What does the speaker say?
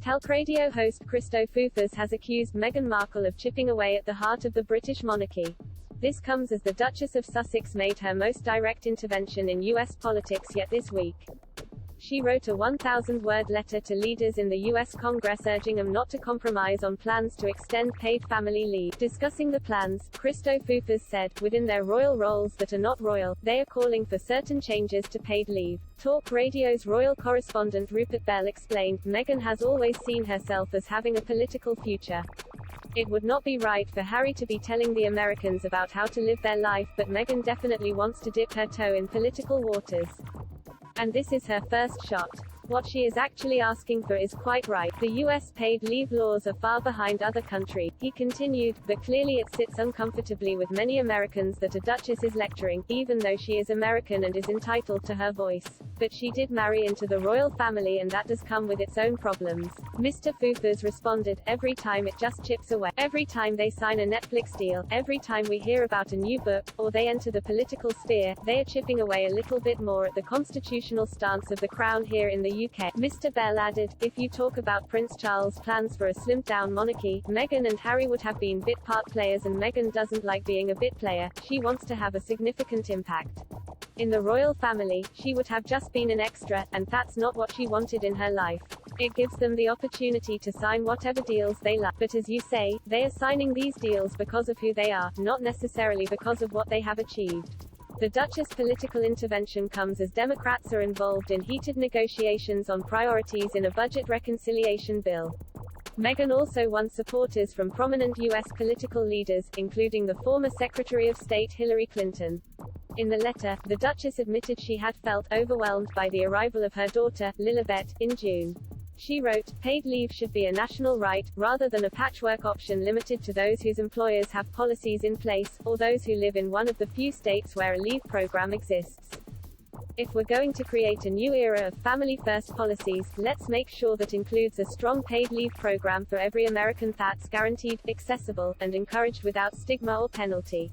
Talk radio host Christo Foufas has accused Meghan Markle of chipping away at the heart of the British monarchy. This comes as the Duchess of Sussex made her most direct intervention in US politics yet this week. She wrote a 1,000-word letter to leaders in the US Congress urging them not to compromise on plans to extend paid family leave. Discussing the plans, Christo Foufas said, within their royal roles that are not royal, they are calling for certain changes to paid leave. Talk Radio's royal correspondent Rupert Bell explained, Meghan has always seen herself as having a political future. It would not be right for Harry to be telling the Americans about how to live their life, but Meghan definitely wants to dip her toe in political waters. And this is her first shot. What she is actually asking for is quite right. The US paid leave laws are far behind other countries, he continued, but clearly it sits uncomfortably with many Americans that a duchess is lecturing, even though she is American and is entitled to her voice. But she did marry into the royal family and that does come with its own problems. Mr. Foufas responded, every time it just chips away. Every time they sign a Netflix deal, every time we hear about a new book, or they enter the political sphere, they are chipping away a little bit more at the constitutional stance of the Crown here in the UK. Mr. Bell added, if you talk about Prince Charles' plans for a slimmed-down monarchy, Meghan and Harry would have been bit part players and Meghan doesn't like being a bit player, she wants to have a significant impact. In the royal family, she would have just been an extra, and that's not what she wanted in her life. It gives them the opportunity to sign whatever deals they like. But as you say, they are signing these deals because of who they are, not necessarily because of what they have achieved. The Duchess' political intervention comes as Democrats are involved in heated negotiations on priorities in a budget reconciliation bill. Meghan also won supporters from prominent U.S. political leaders, including the former Secretary of State Hillary Clinton. In the letter, the Duchess admitted she had felt overwhelmed by the arrival of her daughter, Lilibet, in June. She wrote, paid leave should be a national right, rather than a patchwork option limited to those whose employers have policies in place, or those who live in one of the few states where a leave program exists. If we're going to create a new era of family-first policies, let's make sure that includes a strong paid leave program for every American that's guaranteed, accessible, and encouraged without stigma or penalty.